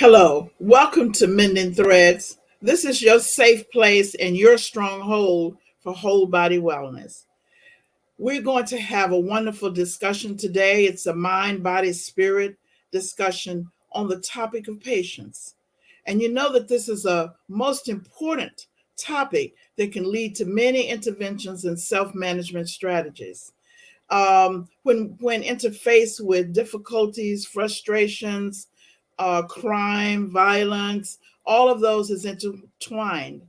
Hello, welcome to Mending Threads. This is your safe place and your stronghold for whole body wellness. We're going to have a wonderful discussion today. It's a mind, body, spirit discussion on the topic of patience. And you know that this is a most important topic that can lead to many interventions and self-management strategies. When interfaced with difficulties, frustrations, crime, violence, all of those is intertwined.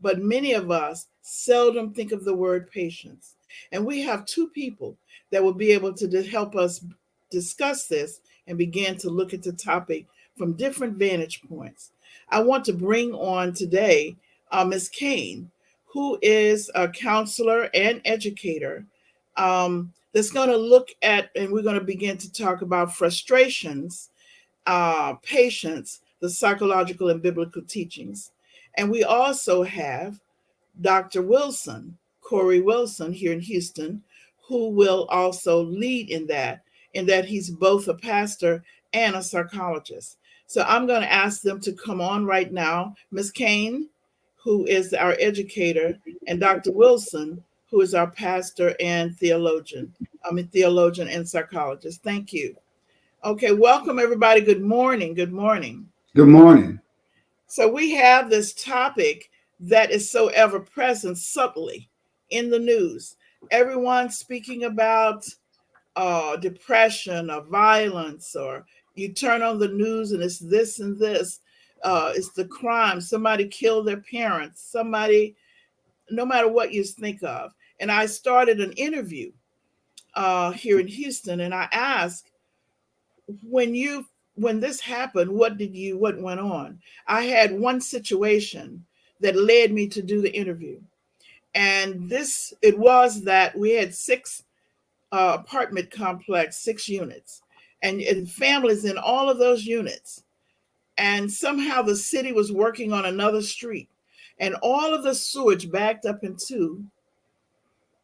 But many of us seldom think of the word patience. And we have two people that will be able to help us discuss this and begin to look at the topic from different vantage points. I want to bring on today Ms. Kane, who is a counselor and educator that's going to look at, and we're going to begin to talk about frustrations, patience, the psychological and biblical teachings. And we also have Dr. Wilson, Corey Wilson here in Houston, who will also lead in that he's both a pastor and a psychologist. So I'm going to ask them to come on right now. Ms. Kane, who is our educator, and Dr. Wilson, who is our pastor and theologian. Theologian and psychologist. Thank you. Okay, welcome everybody. Good morning. Good morning. Good morning. So we have this topic that is so ever present subtly in the news. Everyone speaking about depression or violence, or you turn on the news and it's this and this. It's the crime. Somebody killed their parents. Somebody, no matter what you think of. And I started an interview here in Houston, and I asked, when this happened, what went on? I had one situation that led me to do the interview. And it was that we had six apartment complex, 6 units, and families in all of those units. And somehow the city was working on another street, and all of the sewage backed up into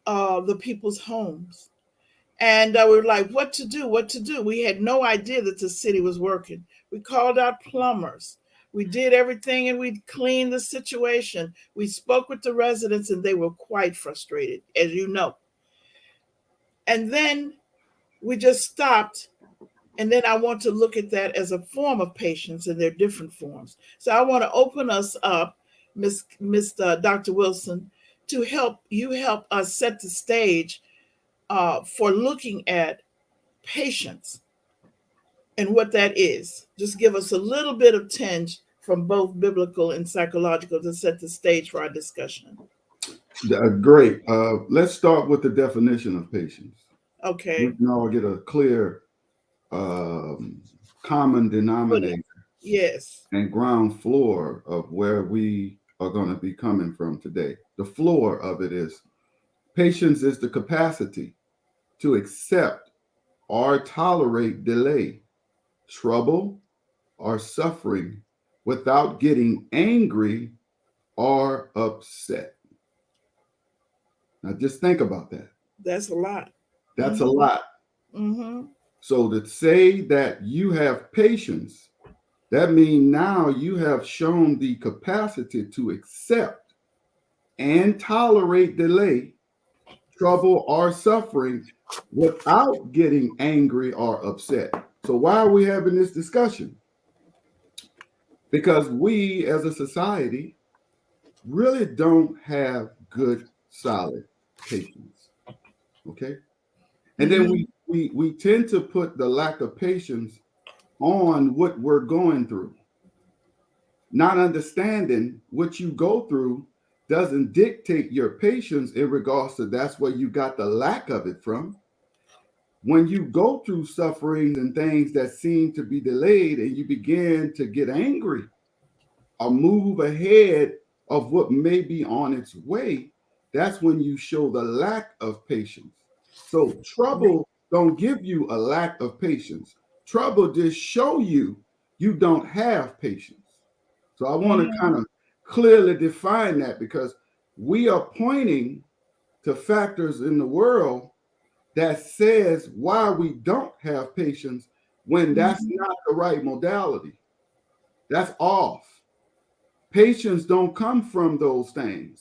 the people's homes. And we were like, what to do? What to do? We had no idea that the city was working. We called out plumbers. We did everything, and we cleaned the situation. We spoke with the residents, and they were quite frustrated, as you know. And then we just stopped. And then I want to look at that as a form of patience, and there are different forms. So I want to open us up, Miss Dr. Wilson, to help us set the stage for looking at patience and what that is. Just give us a little bit of tinge from both biblical and psychological to set the stage for our discussion. Great. Let's start with the definition of patience. Okay. We can all get a clear common denominator. Yes. And ground floor of where we are going to be coming from today. The floor of it is patience is the capacity to accept or tolerate delay, trouble, or suffering without getting angry or upset. Now, just think about that. That's a lot. That's a lot. Mm-hmm. So to say that you have patience, that means now you have shown the capacity to accept and tolerate delay, trouble, or suffering without getting angry or upset. So why are we having this discussion? Because we as a society really don't have good, solid patience. Okay. And then we tend to put the lack of patience on what we're going through. Not understanding what you go through doesn't dictate your patience in regards to that's where you got the lack of it from. When you go through suffering and things that seem to be delayed and you begin to get angry or move ahead of what may be on its way, that's when you show the lack of patience. So trouble don't give you a lack of patience. Trouble just show you don't have patience. So I want to kind of clearly define that, because we are pointing to factors in the world that says why we don't have patience when that's not the right modality. That's off. Patience don't come from those things.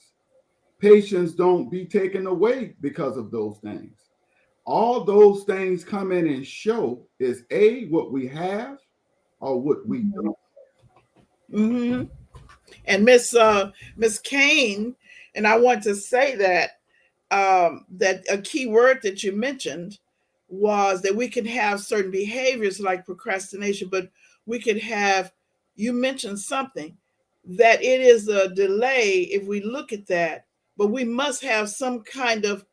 Patience don't be taken away because of those things. All those things come in and show is A, what we have or what we don't. Mm-hmm. And Miss Kane, and I want to say that that a key word that you mentioned was that we can have certain behaviors like procrastination, but we could have, you mentioned something that it is a delay if we look at that, but we must have some kind of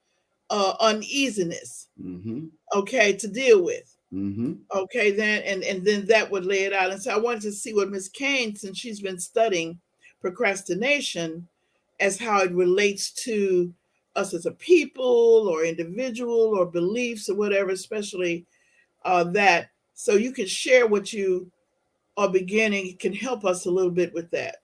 uneasiness, Mm-hmm. okay, to deal with. Mm-hmm. Okay, then and then that would lay it out. And so I wanted to see what Miss Kane, since she's been studying procrastination, as how it relates to us as a people or individual or beliefs or whatever, especially that. So you can share what you are beginning. It can help us a little bit with that.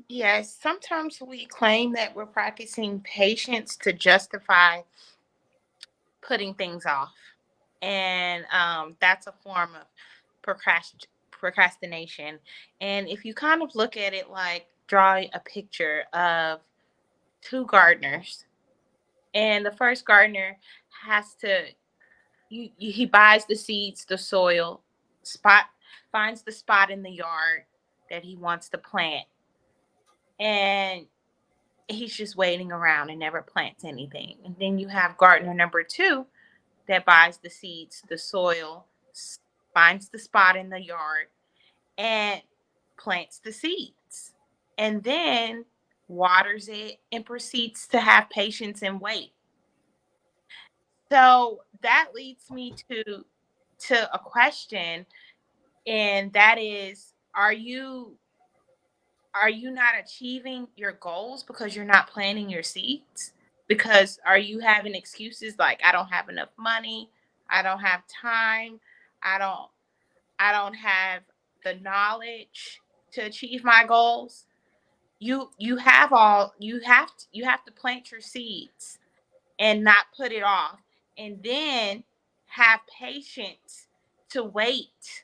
Yes, sometimes we claim that we're practicing patience to justify putting things off. And that's a form of procrastination. And if you kind of look at it like draw a picture of two gardeners, and the first gardener has to, he buys the seeds, the soil, spot, finds the spot in the yard that he wants to plant. And he's just waiting around and never plants anything. And then you have gardener number two that buys the seeds, the soil, finds the spot in the yard, and plants the seeds. And then waters it and proceeds to have patience and wait. So that leads me to a question, and that is, are you not achieving your goals because you're not planting your seeds? Because are you having excuses like I don't have enough money, I don't have time, I don't I don't have the knowledge to achieve my goals? You have to plant your seeds and not put it off, and then have patience to wait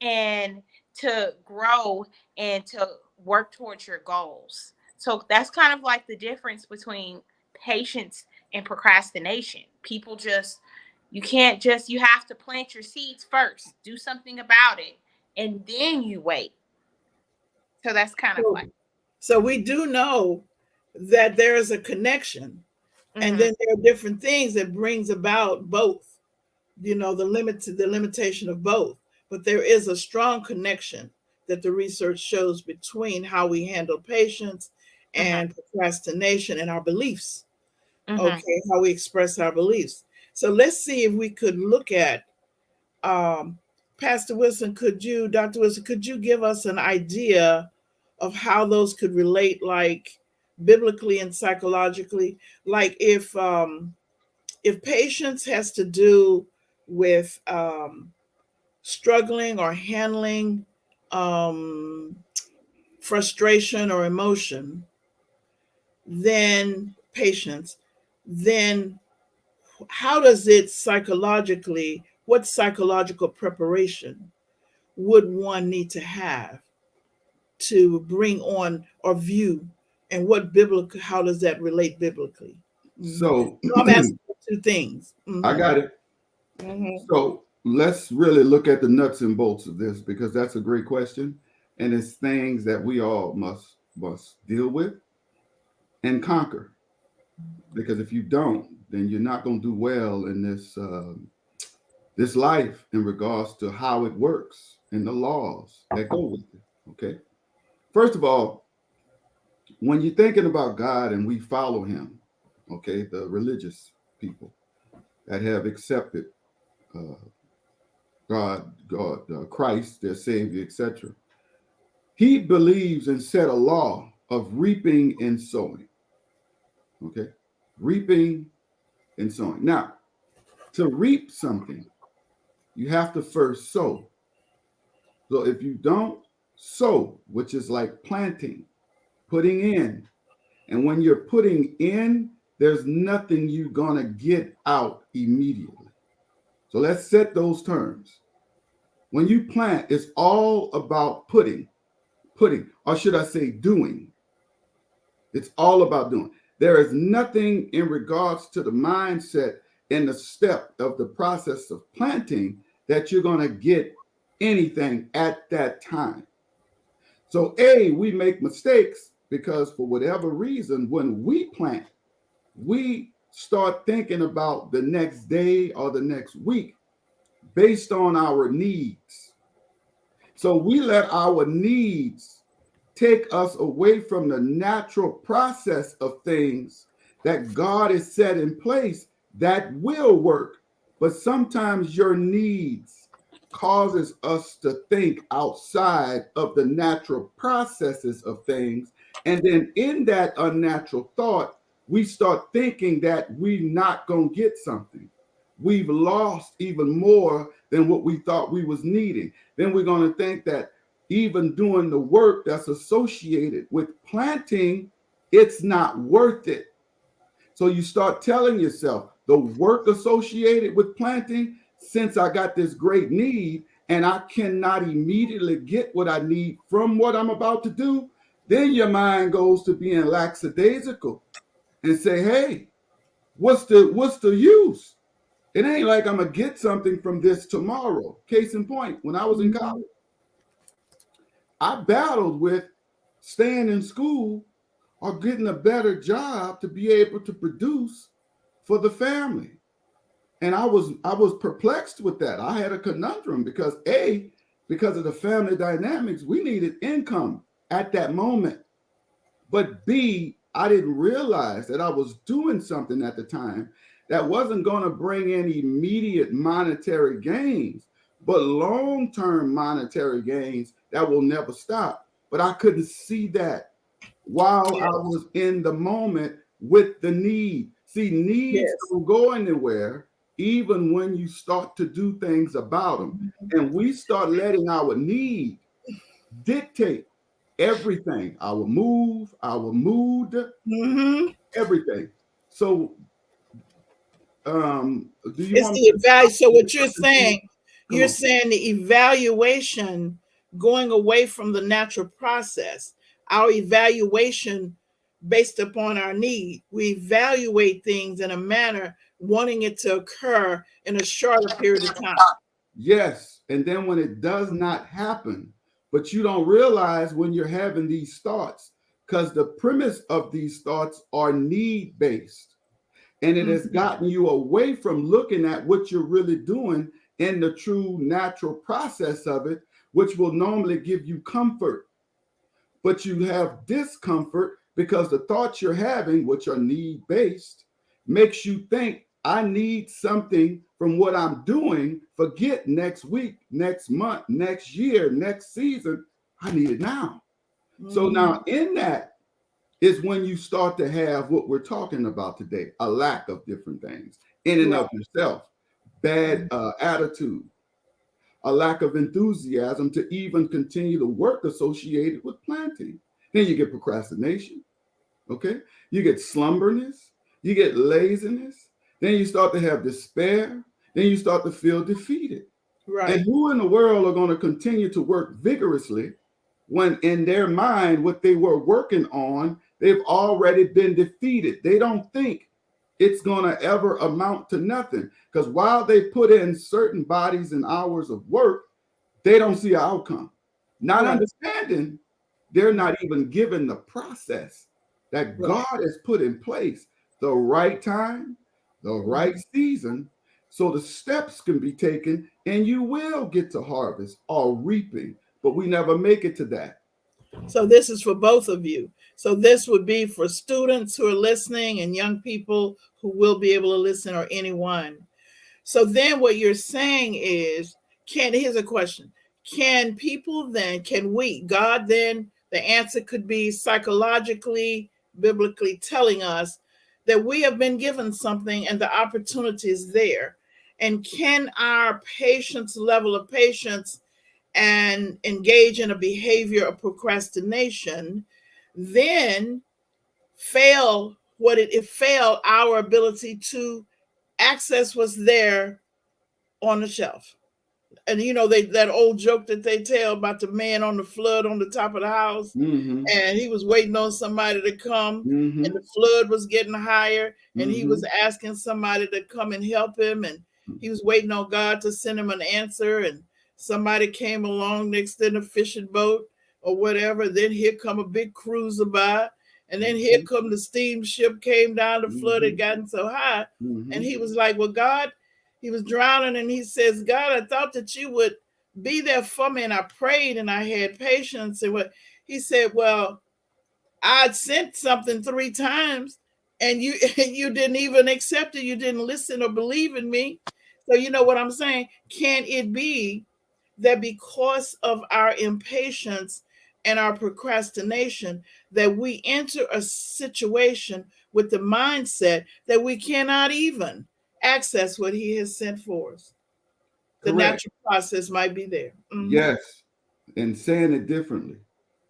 and to grow and to work towards your goals. So that's kind of like the difference between patience and procrastination. People just, you can't just, you have to plant your seeds first, do something about it, and then you wait. So that's kind of So, like, so we do know that there is a connection, and mm-hmm, then there are different things that brings about both. The limitation of both, but there is a strong connection that the research shows between how we handle patience mm-hmm, and procrastination and our beliefs. mm-hmm. Okay, how we express our beliefs. So let's see if we could look at, um, Pastor Wilson, Dr. Wilson, could you give us an idea of how those could relate, like biblically and psychologically? Like if patience has to do with struggling or handling um, frustration or emotion, then patience, then how does it psychologically, what psychological preparation would one need to have to bring on or view, and what biblical, how does that relate biblically? Mhm. So So I'm asking for two things. I got it. Hmm. So let's really look at the nuts and bolts of this because that's a great question. And it's things that we all must deal with and conquer. Because if you don't, then you're not going to do well in this life in regards to how it works and the laws that go with it. Okay. First of all, when you're thinking about God and we follow Him, okay, the religious people that have accepted uh, God, Christ, their Savior, etc. He believes and set a law of reaping and sowing. Okay, reaping and sowing. Now, to reap something, you have to first sow. So if you don't sow, which is like planting, putting in, and when you're putting in, there's nothing you're gonna get out immediately. So let's set those terms. When you plant, it's all about putting, or should I say doing. It's all about doing. There is nothing in regards to the mindset in the step of the process of planting that you're going to get anything at that time. So, we make mistakes because for whatever reason, when we plant, we start thinking about the next day or the next week based on our needs. So we let our needs take us away from the natural process of things that God has set in place that will work. But sometimes your needs causes us to think outside of the natural processes of things. And then in that unnatural thought, we start thinking that we're not going to get something. We've lost even more than what we thought we was needing. Then we're going to think that even doing the work that's associated with planting, it's not worth it. So you start telling yourself the work associated with planting, since I got this great need and I cannot immediately get what I need from what I'm about to do, then your mind goes to being lackadaisical and say, hey, what's the use? It ain't like I'm gonna get something from this tomorrow. Case in point, when I was in Mhm. college, I battled with staying in school or getting a better job to be able to produce for the family. And I was perplexed with that. I had a conundrum because of the family dynamics, we needed income at that moment. But B, I didn't realize that I was doing something at the time that wasn't going to bring in immediate monetary gains, but long term monetary gains that will never stop. But I couldn't see that while I Yes. was in the moment with the need. See, needs Yes. don't go anywhere even when you start to do things about them. And we start letting our need dictate everything, our move, our mood, Mm-hmm. everything. So, do you It's want me the to evaluation. So what continue? Come you're on. saying the evaluation, going away from the natural process, our evaluation based upon our need. We evaluate things in a manner wanting it to occur in a shorter period of time. Yes. And then when it does not happen, but you don't realize when you're having these thoughts, because the premise of these thoughts are need based. And it has Mhm. gotten you away from looking at what you're really doing in the true natural process of it, which will normally give you comfort. But you have discomfort because the thoughts you're having, which are need based, makes you think I need something from what I'm doing. Forget next week, next month, next year, next season. I need it now. So Mhm. now in that is when you start to have what we're talking about today, a lack of different things in and of Right. yourself, bad attitude, a lack of enthusiasm to even continue the work associated with planting. Then you get procrastination, okay? You get slumberness, you get laziness, then you start to have despair, then you start to feel defeated. And Right. who in the world are going to continue to work vigorously when in their mind, what they were working on, they've already been defeated? They don't think it's going to ever amount to nothing. Because while they put in certain bodies and hours of work, they don't see an outcome. Not Right. understanding, they're not even given the process that Right. God has put in place, the right time, the right Mhm. season, so the steps can be taken and you will get to harvest or reaping. But we never make it to that. So this is for both of you. So this would be for students who are listening and young people who will be able to listen, or anyone. So then what you're saying is, here's a question. Can we, God then, the answer could be psychologically, biblically telling us that we have been given something and the opportunity is there. And can our patience, level of patience, and engage in a behavior of procrastination, then fail our ability to access what's there on the shelf? And that old joke that they tell about the man on the flood on the top of the house, Mm-hmm. and he was waiting on somebody to come, and Mm-hmm. the flood was getting higher, and he Mm-hmm. was asking somebody to come and help him, and he was waiting on God to send him an answer, and somebody came along next in a fishing boat or whatever. Then here come a big cruiser by, and then here come the steamship came down. The flood Mm-hmm. had gotten so high, and Mm-hmm. he was like, well, God, he was drowning, and he says, God, I thought that you would be there for me, and I prayed and I had patience. And what he said, well, I'd sent something 3 times, and you you didn't even accept it. You didn't listen or believe in me. So you know what I'm saying? Can it be that because of our impatience and our procrastination, that we enter a situation with the mindset that we cannot even access what he has sent for us? The Correct. natural process might be there. Mm-hmm. Yes. And saying it differently,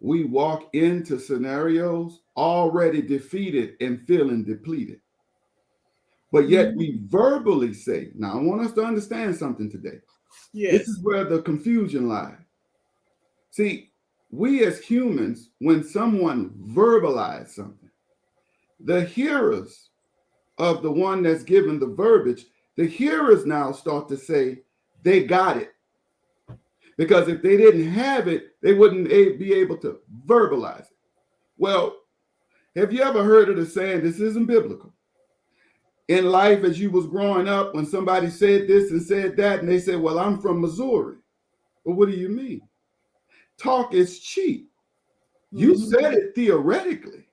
we walk into scenarios already defeated and feeling depleted. But yet Mm-hmm. we verbally say, now I want us to understand something today. This is Yes. where the confusion lies. See, we as humans, when someone verbalizes something, the hearers of the one that's given the verbiage, the hearers now start to say they got it. Because if they didn't have it, they wouldn't be able to verbalize it. Well, have you ever heard of the saying, this isn't biblical? In life, as you was growing up, when somebody said this and said that, and they said, well, I'm from Missouri. Well, what do you mean? Talk is cheap. You Mm-hmm. said it theoretically,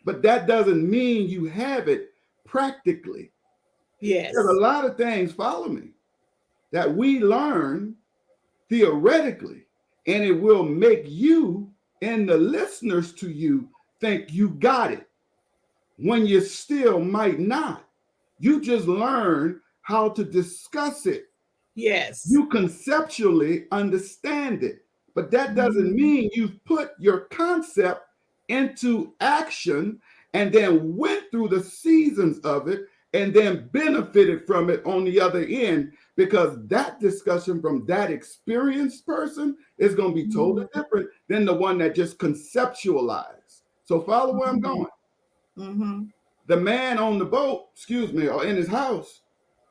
but that doesn't mean you have it practically. There's a Yes. lot of things, follow me, that we learn theoretically, and it will make you and the listeners to you think you got it when you still might not. You just learn how to discuss it. Yes. You conceptually understand it, but that doesn't Mm-hmm. mean you've put your concept into action and then went through the seasons of it and then benefited from it on the other end, because that discussion from that experienced person is going to be totally Mm-hmm. different than the one that just conceptualized. So follow where I'm going. Mm-hmm. The man on the boat, excuse me, or in his house,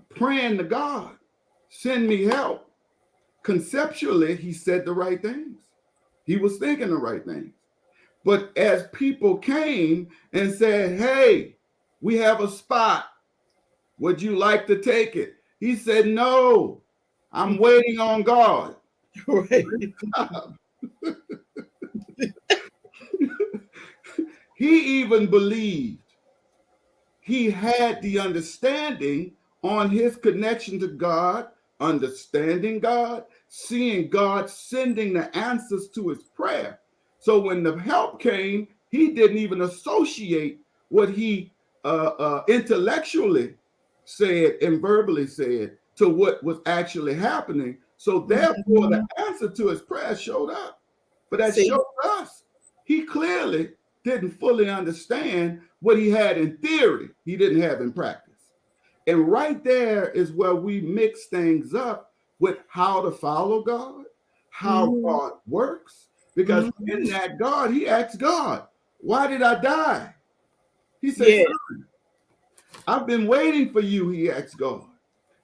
praying to God, send me help. Conceptually, he said the right things. He was thinking the right things. But as people came and said, hey, we have a spot, would you like to take it? He said, no, I'm waiting on God. Right. He even believed he had the understanding on his connection to God, understanding God, seeing God sending the answers to his prayer. So when the help came, he didn't even associate what he intellectually said and verbally said to what was actually happening. So therefore, the Mm-hmm. answer to his prayer showed up. But that See. showed us he clearly didn't fully understand what he had in theory, he didn't have in practice. And right there is where we mix things up with how to follow God, how Mm-hmm. God works. Because Mm-hmm. in that, God, he asked God, why did I die? He said, Yes. son, I've been waiting for you, he asked God.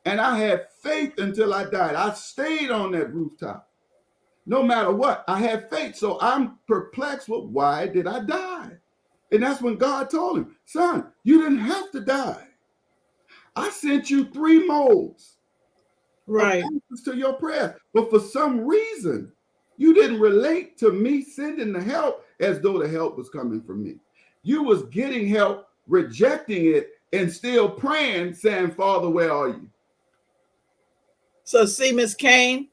And I had faith until I died. I stayed on that rooftop. No matter what, I had faith. So I'm perplexed with why did I die? And that's when God told him, son, you didn't have to die. I sent you 3 modes of Right. answers to your prayers. But for some reason, you didn't relate to me sending the help as though the help was coming from me. You was getting help, rejecting it, and still praying, saying, Father, where are you? So see, Miss Kane,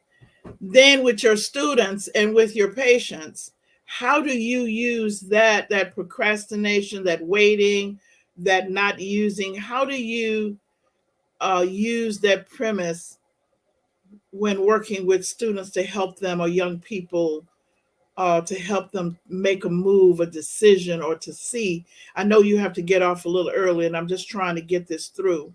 then with your students and with your patients, how do you use that procrastination, that waiting, that not using? How do you use that premise when working with students to help them, or young people, to help them make a move, a decision, or to see? I know you have to get off a little early, and I'm just trying to get this through.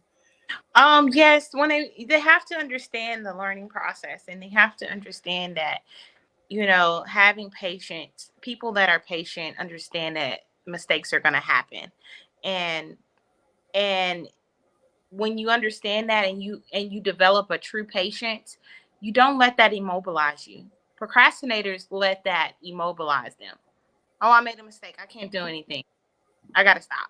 Yes, when they have to understand the learning process, and they have to understand that, having patience, people that are patient understand that mistakes are going to happen. And and when you understand that, and you develop a true patience, you don't let that immobilize you. Procrastinators let that immobilize them. Oh, I made a mistake. I can't do anything. I got to stop.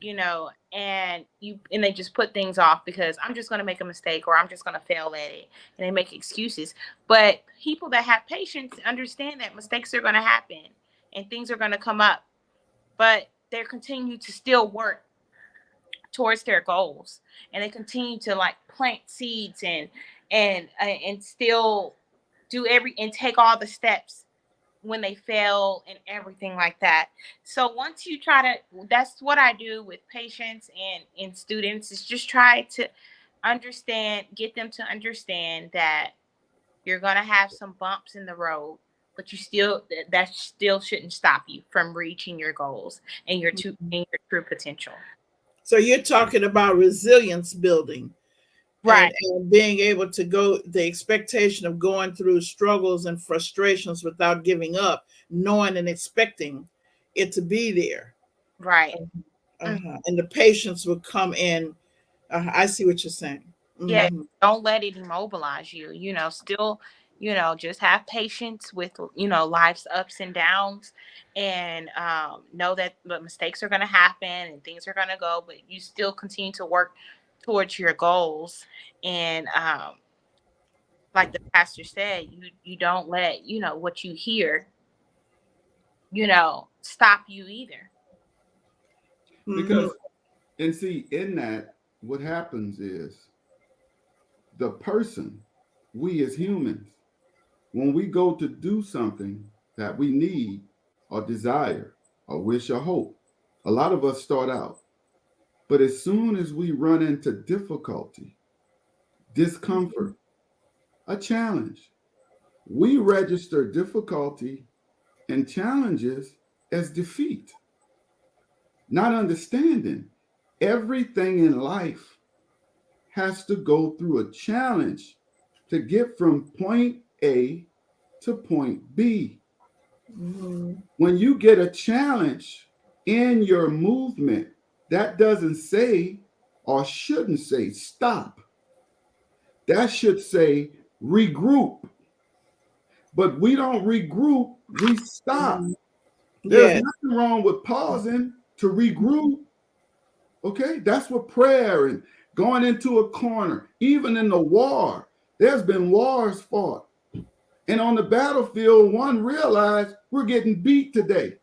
And they just put things off because I'm just going to make a mistake, or I'm just going to fail at it, and they make excuses. But people that have patience understand that mistakes are going to happen and things are going to come up, but they continue to still work towards their goals, and they continue to like plant seeds and still do every and take all the steps when they fail and everything like that. So once you try to, that's what I do with patients and in students, is just try to get them to understand that you're going to have some bumps in the road, but that still shouldn't stop you from reaching your goals and your true potential. So you're talking about resilience building, Right. and being able to go, the expectation of going through struggles and frustrations without giving up, knowing and expecting it to be there. Right. Mm. And the patience will come in. I see what you're saying. Yeah, Hmm. don't let it immobilize you. Still, just have patience with, life's ups and downs, and know that the mistakes are going to happen and things are going to go, but you still continue to work towards your goals. And like the pastor said, you don't let, what you hear, stop you either. Hmm. Because, and see, in that, what happens is the person, we as humans, when we go to do something that we need or desire or wish or hope, a lot of us start out. But as soon as we run into difficulty, discomfort, a challenge, we register difficulty and challenges as defeat, not understanding everything in life has to go through a challenge to get from point A to point B. Hmm. When you get a challenge in your movement, that doesn't say or shouldn't say stop. That should say regroup. But we don't regroup, we stop. Hmm. There's Yes. nothing wrong with pausing to regroup. Okay, that's what prayer and going into a corner, even in the war, there's been wars fought. And on the battlefield, one realized we're getting beat today.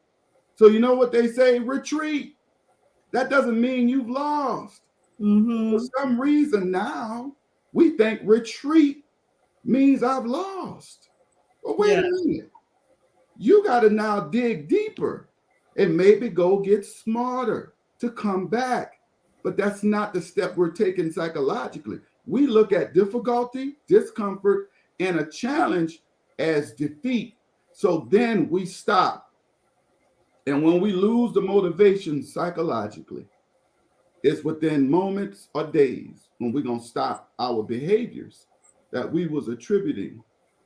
So you know what they say? Retreat. That doesn't mean you've lost. For Hmm. some reason now, we think retreat means I've lost. Well, wait Yeah. a minute. You got to now dig deeper and maybe go get smarter to come back. But that's not the step we're taking psychologically. We look at difficulty, discomfort, and a challenge as defeat. So then we stop. And when we lose the motivation psychologically, it's within moments or days when we're going to stop our behaviors that we was attributing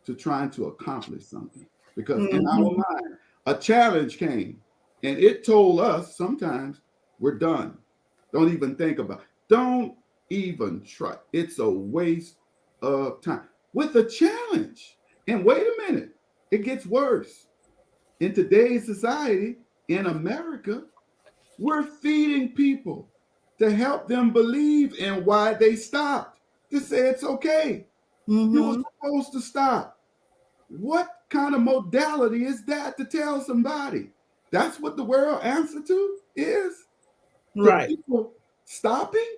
to trying to accomplish something. Because in our Hmm. mind, a challenge came and it told us sometimes we're done. Don't even think about it. Don't even try. It's a waste of time. With a challenge. And wait a minute, it gets worse. In today's society, in America, we're feeding people to help them believe in why they stopped. To say it's okay. You were Hmm. supposed to stop. What kind of modality is that to tell somebody? That's what the world answer to is to Right. people stopping,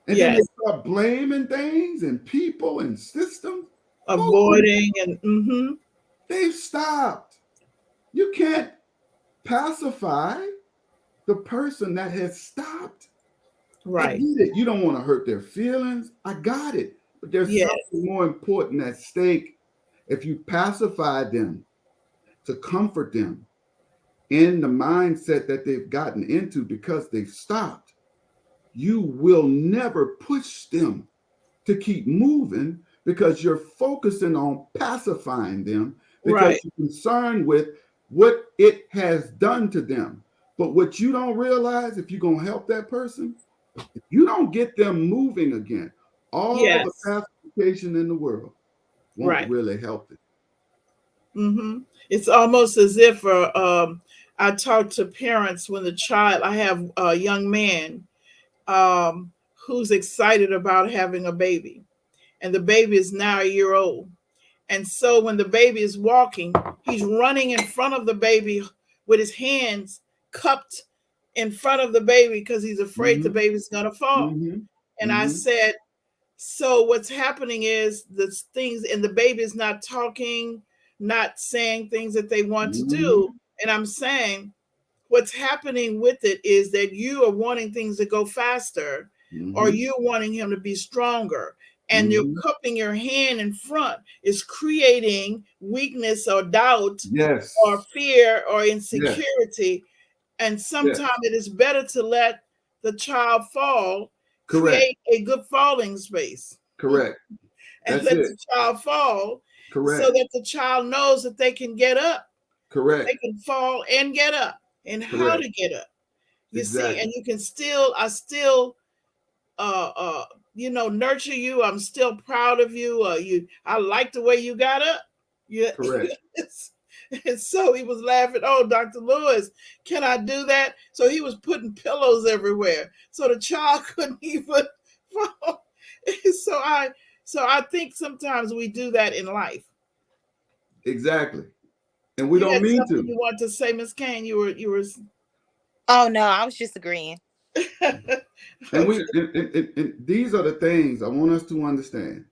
and then they Yes. start blaming things and people and systems. Hold on, Avoiding and they've stopped. You can't pacify the person that has stopped. I get right. it. You don't want to hurt their feelings. I got it. But there's Yes. something more important at stake. If you pacify them to comfort them in the mindset that they've gotten into because they've stopped, you will never push them to keep moving because you're focusing on pacifying them because Right. you're concerned with what it has done to them. But what you don't realize, if you're going to help that person, if you don't get them moving again, all the Yes. pacification in the world won't Right. really help it. It's almost as if I talk to parents when the child, I have a young man um, who's excited about having a baby, and the baby is now a year old. And so when the baby is walking, he's running in front of the baby with his hands cupped in front of the baby because he's afraid the Mm-hmm. baby's going to fall. Mm-hmm. And I Mm-hmm. said, so what's happening is the things, and the baby's not talking, not saying things that they want to Mm-hmm. do. And I'm saying, what's happening with it is that you are wanting things to go faster, or Mm-hmm. you wanting him to be stronger, and you're Mm-hmm. cupping your hand in front is creating weakness or doubt or Yes. fear or Yes. insecurity. And Yes. sometimes it is better to let the child fall, Correct. create a good falling space, Correct. and That's let it. the child fall so Correct. that the child knows that they can get up. They Correct. can fall and get up, and how Correct. to get up. You see, Exactly. and you can still, I still, uh, uh, nurture you. I'm still proud of you. I like the way you got up. Yeah. Correct. And so he was laughing. Oh, Dr. Lewis, can I do that? So he was putting pillows everywhere, so the child couldn't even fall. So I, so I think sometimes we do that in life. Exactly. And we You don't had mean something to. you want to say, Miss Kane? You were Oh no, I was just agreeing. And okay. we and these are the things I want us to understand.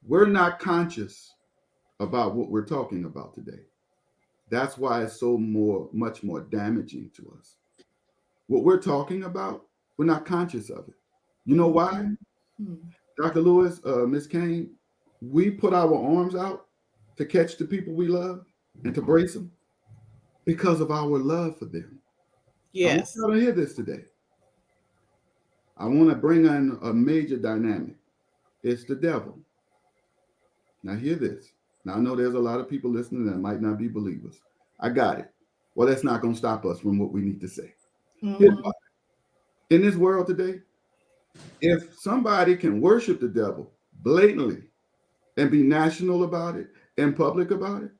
We're not conscious about what we're talking about today. That's why it's so much more damaging to us. What we're talking about, we're not conscious of it. You know why? Mhm. Dr. Lewis, Miss Kane, we put our arms out to catch the people we love and to brace them because of our love for them. I want Yes. y'all to hear this today. I want to bring in a major dynamic. It's the devil. Now, hear this. Now, I know there's a lot of people listening that might not be believers. I got it. Well, that's not going to stop us from what we need to say. Here's Hmm. why. In this world today, if somebody can worship the devil blatantly and be national about it and public about it,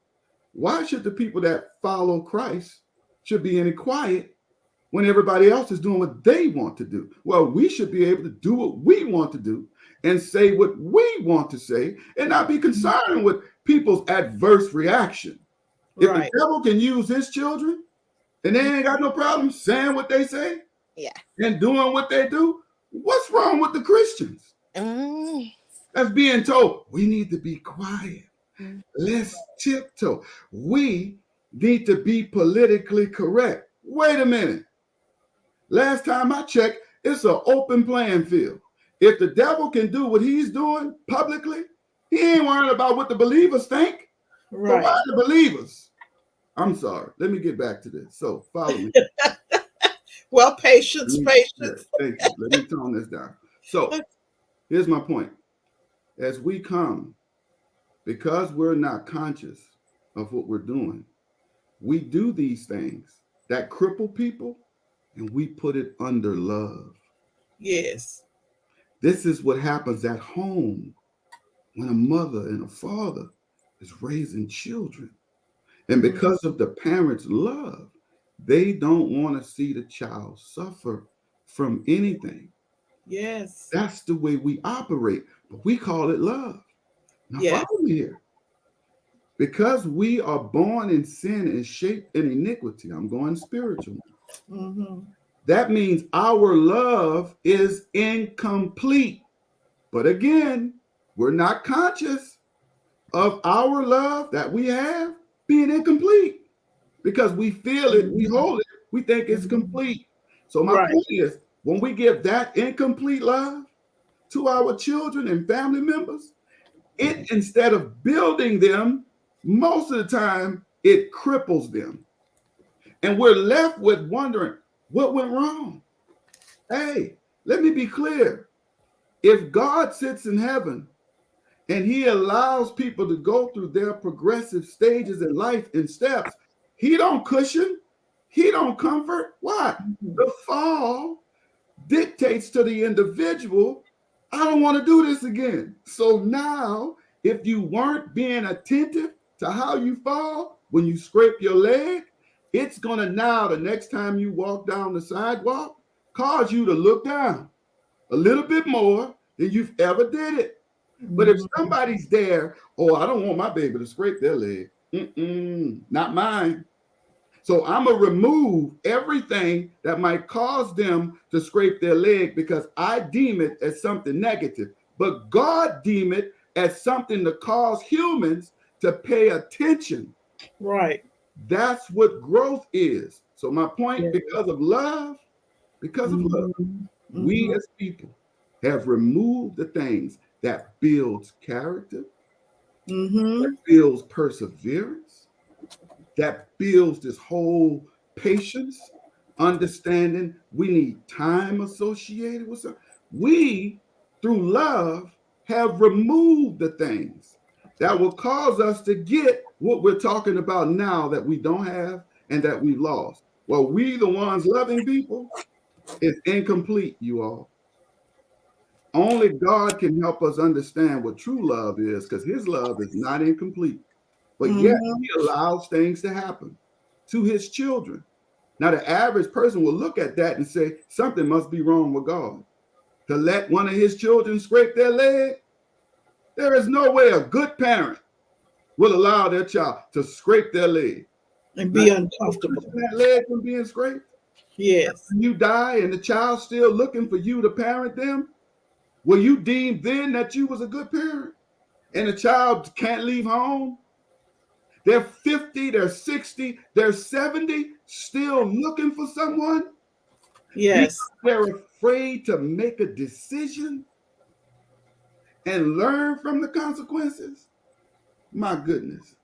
why should the people that follow Christ should be any quiet when everybody else is doing what they want to do? Well, we should be able to do what we want to do and say what we want to say and not be concerned with people's adverse reaction. If the Right. devil can use his children and they ain't got no problem saying what they say Yeah. and doing what they do, what's wrong with the Christians? Mm. That's being told we need to be quiet. Let's tiptoe. We need to be politically correct. Wait a minute. Last time I checked, it's an open playing field. If the devil can do what he's doing publicly, he ain't worrying about what the believers think. So why Right. the believers? I'm sorry. Let me get back to this. So follow me. Well, patience, Yeah, patience. thank you. Let me tone this down. So here's my point. As we come, because we're not conscious of what we're doing, we do these things that cripple people and we put it under love. Yes. This is what happens at home when a mother and a father is raising children. And Mhm. because of the parents' love, they don't want to see the child suffer from anything. Yes. That's the way we operate, but we call it love. Now, Yes. follow me here. Because we are born in sin and shaped in iniquity, I'm going spiritual now. Hmm. That means our love is incomplete. But again, we're not conscious of our love that we have being incomplete because we feel it, we Hmm. hold it, we think it's Hmm. complete. So, my Right. point is when we give that incomplete love to our children and family members, it instead of building them, most of the time it cripples them. And we're left with wondering what went wrong. Hey, Let me be clear. If God sits in heaven and he allows people to go through their progressive stages in life in steps, he don't cushion, he don't comfort. Why? The fall dictates to the individual, I don't want to do this again. So now, if you weren't being attentive to how you fall when you scrape your leg, it's going to now, the next time you walk down the sidewalk, cause you to look down a little bit more than you've ever did it. But if somebody's there, oh, I don't want my baby to scrape their leg. Not mine. So I'm going to remove everything that might cause them to scrape their leg because I deem it as something negative. But God deem it as something to cause humans to pay attention. Right. That's what growth is. So my point, Yeah. because of love, we as people have removed the things that builds character, that builds perseverance, that builds this whole patience, understanding we need time associated with something. We, through love, have removed the things that will cause us to get what we're talking about now that we don't have and that we lost. Well, we, the ones loving people, is incomplete, you all. Only God can help us understand what true love is because his love is not incomplete. But yet he allows things to happen to his children. Now, the average person will look at that and say, something must be wrong with God. To let one of his children scrape their leg, there is no way a good parent will allow their child to scrape their leg. And be uncomfortable. That leg from being scraped. Yes. When you die and the child's still looking for you to parent them, will you deem then that you was a good parent? And the child can't leave home? They're 50, they're 60, they're 70, still looking for someone. Yes. They're afraid to make a decision and learn from the consequences. My goodness.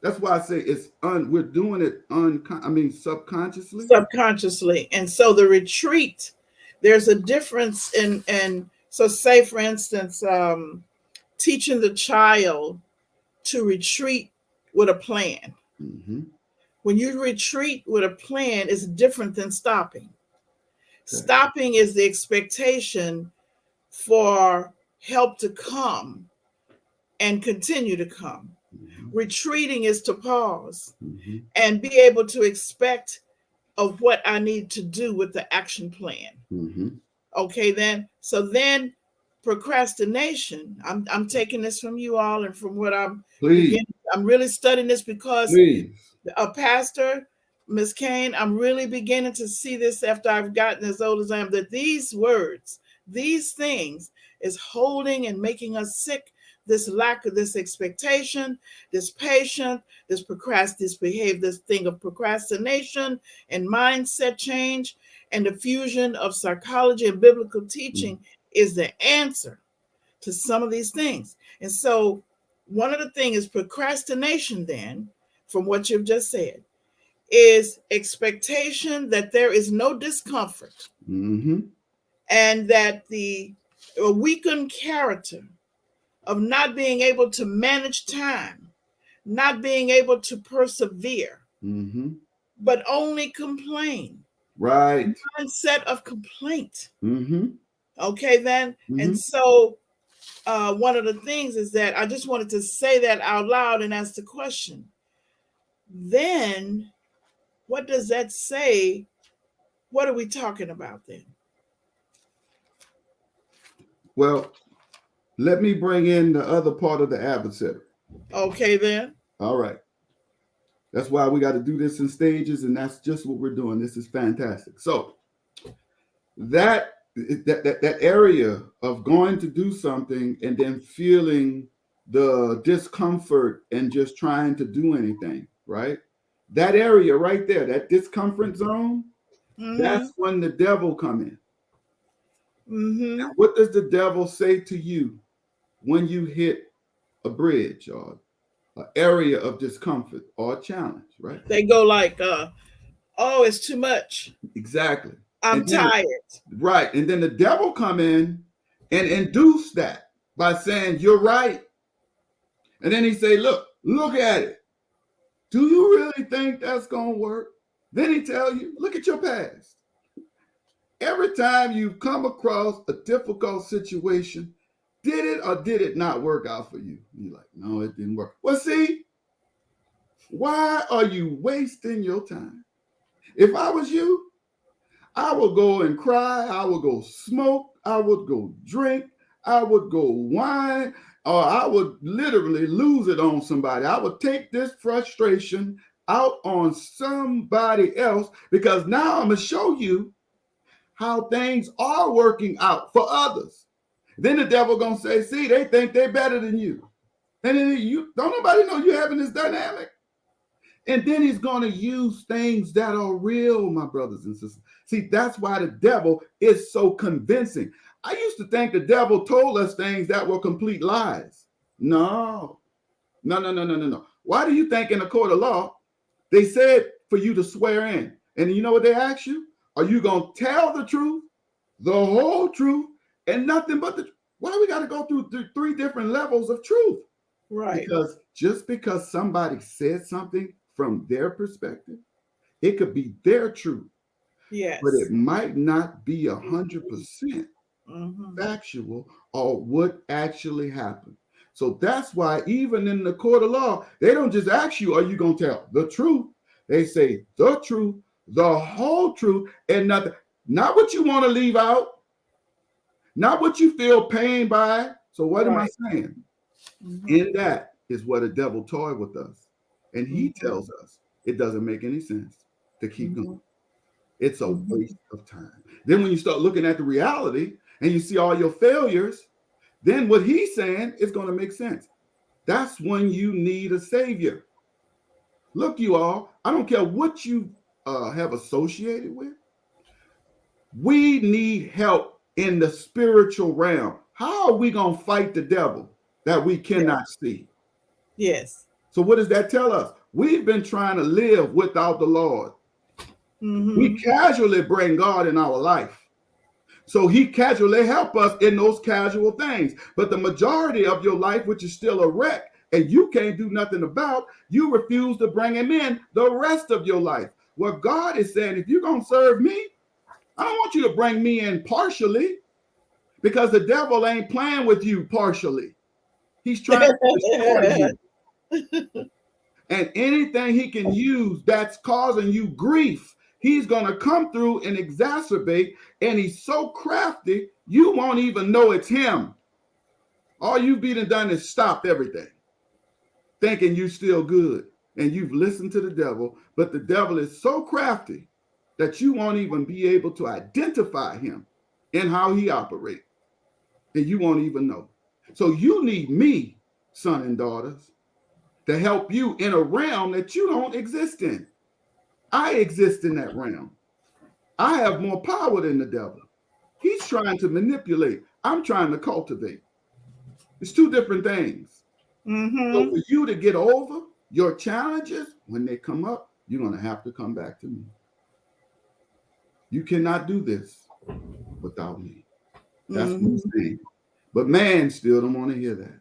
That's why I say we're doing it subconsciously. Subconsciously. And so the retreat, there's a difference so say for instance, teaching the child to retreat with a plan. When you retreat with a plan, it's different than stopping. Stopping is the expectation for help to come and continue to come. Retreating is to pause and be able to expect of what I need to do with the action plan. Okay, then. So then procrastination, I'm taking this from you all and from what I'm really studying this because a pastor, Ms. Kane, I'm really beginning to see this after I've gotten as old as I am, that these words, these things is holding and making us sick. This lack of this expectation, this patience, this behavior, this thing of procrastination and mindset change and the fusion of psychology and biblical teaching is the answer to some of these things. And so one of the things is procrastination then, from what you've just said, is expectation that there is no discomfort and that the weakened character of not being able to manage time, not being able to persevere, but only complain. Right. Mindset of complaint. Okay, then. And so one of the things is that I just wanted to say that out loud and ask the question. Then what does that say? What are we talking about then? Well, let me bring in the other part of the adversary. Okay, then. All right. That's why we got to do this in stages, and that's just what we're doing. This is fantastic. So that area of going to do something and then feeling the discomfort and just trying to do anything, right? That area right there, that discomfort zone, that's when the devil come in. Now, what does the devil say to you when you hit a bridge or an area of discomfort or a challenge, right? They go like, oh, it's too much. Exactly. I'm And then tired. right, and then the devil come in and induce that by saying you're right. And then he say, look at it. Do you really think that's gonna work? Then he tell you, look at your past. Every time you come across a difficult situation, did it or did it not work out for you? You're like, no, it didn't work. Well, see, why are you wasting your time? If I was you, I would go and cry. I would go smoke. I would go drink. I would go whine, or I would literally lose it on somebody. I would take this frustration out on somebody else because now I'm going to show you how things are working out for others. Then the devil going to say, see, they think they're better than you. And then you don't nobody know you're having this dynamic. And then he's going to use things that are real, my brothers and sisters. See, that's why the devil is so convincing. I used to think the devil told us things that were complete lies. No, no, no, no, no, no, no. Why do you think in a court of law, they said for you to swear in? And you know what they ask you? Are you going to tell the truth, the whole truth, and nothing but the truth? Why do we got to go through three different levels of truth? Right. Because just because somebody said something from their perspective, it could be their truth, Yes. but it might not be 100% factual or what actually happened. So that's why even in the court of law, they don't just ask you, are you going to tell the truth? They say the truth, the whole truth, and nothing. Not what you want to leave out, not what you feel pain by. So what am I saying? In that is where the devil toy with us. And he tells us it doesn't make any sense to keep going. It's a waste of time. Then when you start looking at the reality and you see all your failures, then what he's saying is going to make sense. That's when you need a savior. Look, you all, I don't care what you have associated with. We need help in the spiritual realm. How are we going to fight the devil that we cannot see? Yes. So what does that tell us? We've been trying to live without the Lord. We casually bring God in our life. So he casually help us in those casual things. But the majority of your life, which is still a wreck, and you can't do nothing about, you refuse to bring him in the rest of your life. Well, God is saying, if you're going to serve me, I don't want you to bring me in partially, because the devil ain't playing with you partially. He's trying to destroy you. And anything he can use that's causing you grief, he's going to come through and exacerbate. And he's so crafty, you won't even know it's him. All you've been done is stop everything, thinking you're still good. And you've listened to the devil, but the devil is so crafty that you won't even be able to identify him in how he operates. And you won't even know. So you need me, son and daughters, to help you in a realm that you don't exist in. I exist in that realm. I have more power than the devil. He's trying to manipulate. I'm trying to cultivate. It's two different things. So for you to get over your challenges, when they come up, you're going to have to come back to me. You cannot do this without me. That's what I'm saying. But man still don't want to hear that.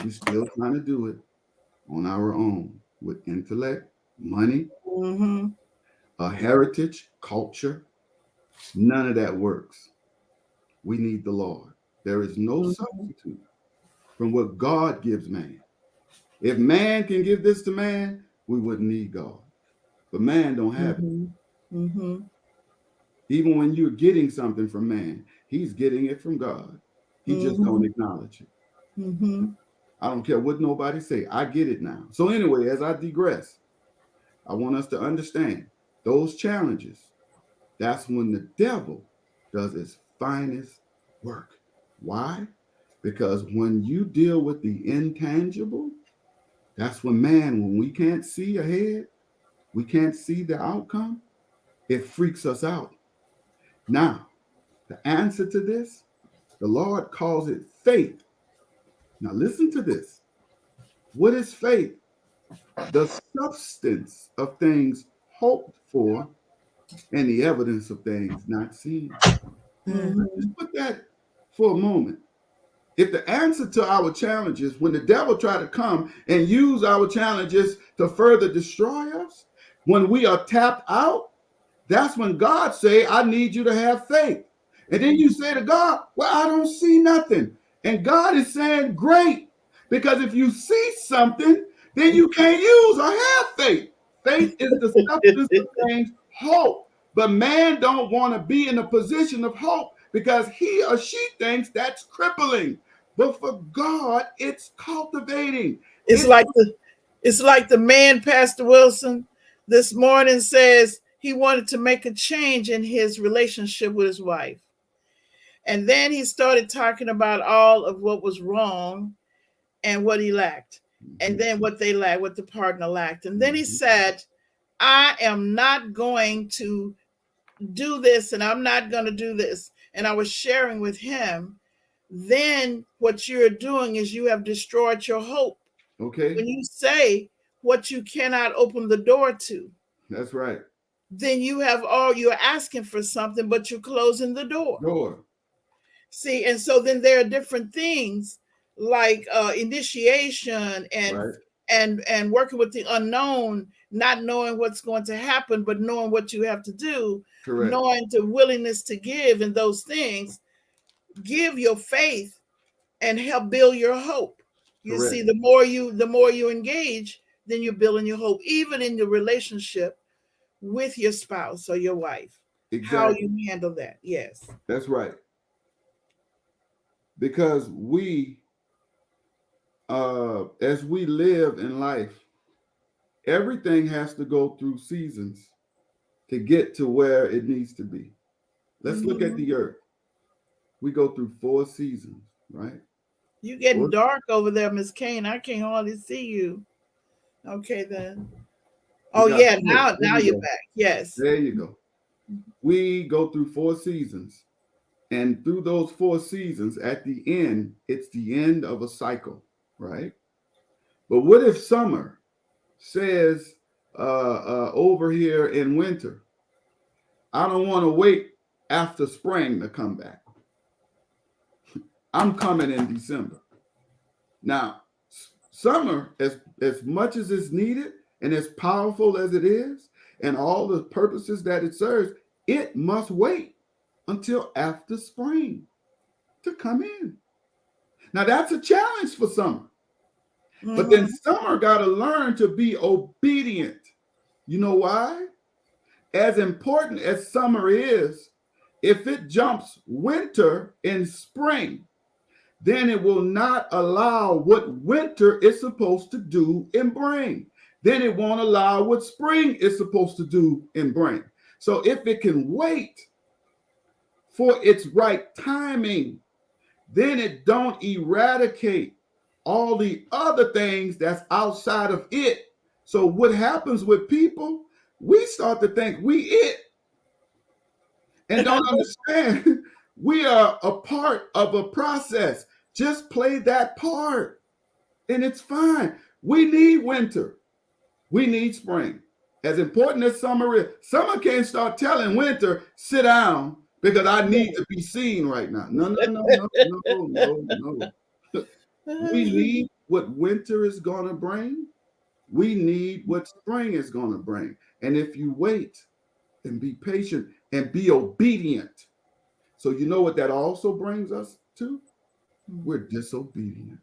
We're still trying to do it on our own with intellect, money, a heritage, culture. None of that works. We need the Lord. There is no substitute from what God gives man. If man can give this to man, we wouldn't need God. But man don't have it. Even when you're getting something from man, he's getting it from God. He just don't acknowledge it. I don't care what nobody say. I get it now. So anyway, as I digress, I want us to understand those challenges. That's when the devil does his finest work. Why? Because when you deal with the intangible, that's when we can't see ahead, we can't see the outcome, it freaks us out. Now, the answer to this, the Lord calls it faith. Now listen to this. What is faith? The substance of things hoped for, and the evidence of things not seen. Mhm. Just put that for a moment. If the answer to our challenges, when the devil try to come and use our challenges to further destroy us, when we are tapped out, that's when God say, I need you to have faith. And then you say to God, well, I don't see nothing. And God is saying, great. Because if you see something, then you can't use or have faith. Faith is the substance of things hope. But man don't want to be in a position of hope because he or she thinks that's crippling. But for God, it's cultivating. It's It's like the man, Pastor Wilson, this morning says he wanted to make a change in his relationship with his wife. And then he started talking about all of what was wrong and what he lacked. And then what they lacked, what the partner lacked. And then he said, I am not going to do this and I'm not going to do this. And I was sharing with him, then what you're doing is you have destroyed your hope. okay. When you say what you cannot open the door to, That's right. then you have all you're asking for something, but you're closing the door. Door. See, and so then there are different things like initiation Right. and working with the unknown, not knowing what's going to happen, but knowing what you have to do, Correct. knowing the willingness to give, and those things give your faith and help build your hope. You see, Correct. the more you engage, then you're building your hope, even in your relationship with your spouse or your wife. How Exactly. you handle that, yes. That's right. Because as we live in life, everything has to go through seasons to get to where it needs to be. Let's look at Mhm. the earth. We go through 4 seasons, right? You getting Four- dark over there, Miss Kane. I can't hardly see you. Okay then. We Oh got yeah, four. There now you you're go. back. Yes. There you go. We go through 4 seasons. And through those 4 seasons, at the end, it's the end of a cycle, right? But what if summer says over here in winter, I don't want to wait after spring to come back. I'm coming in December. Now, summer, as much as it's needed and as powerful as it is, and all the purposes that it serves, it must wait until after spring to come in. Now, that's a challenge for summer. But then Mhm. summer got to learn to be obedient. You know why? As important as summer is, if it jumps winter and spring, then it will not allow what winter is supposed to do and bring. Then it won't allow what spring is supposed to do and bring. So if it can wait for its right timing, then it don't eradicate all the other things that's outside of it. So what happens with people? We start to think we it and don't understand we are a part of a process. Just play that part and it's fine. We need winter. We need spring. As important as summer is, summer can't start telling winter, sit down because I need to be seen right now. No, no, no, no, no, no, no. We need what winter is going to bring. We need what spring is going to bring. And if you wait and be patient and be obedient, so you know what that also brings us to? We're disobedient.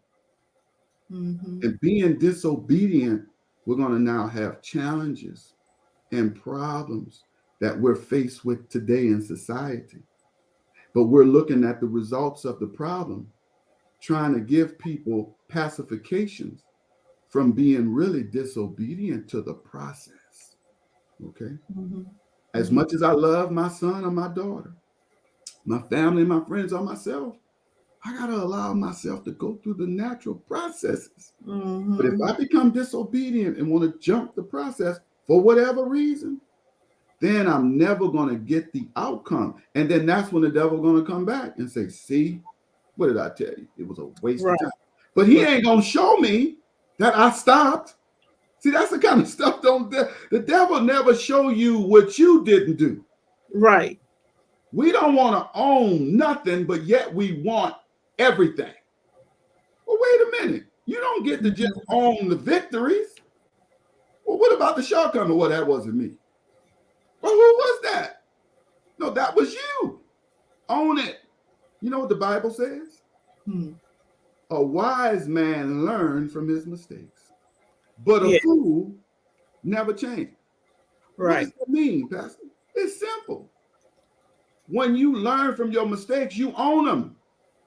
Mhm. And being disobedient, we're going to now have challenges and problems that we're faced with today in society. But we're looking at the results of the problem, trying to give people pacifications from being really disobedient to the process. Okay. Mhm. As much as I love my son or my daughter, my family, my friends, or myself, I got to allow myself to go through the natural processes. But if Mhm. I become disobedient and want to jump the process for whatever reason, then I'm never going to get the outcome. And then that's when the devil going to come back and say, see, what did I tell you? It was a waste of Right. time. But he Right. ain't going to show me that I stopped. See, that's the kind of stuff the devil never show you what you didn't do. Right. We don't want to own nothing, but yet we want everything. Well, wait a minute. You don't get to just own the victories. Well, what about the shortcoming? Well, that wasn't me. Well, who was that? No, that was you. Own it. You know what the Bible says? A wise man learns from his mistakes, but a fool never changes. What does Right. that mean, Pastor? It's simple. When you learn from your mistakes, you own them.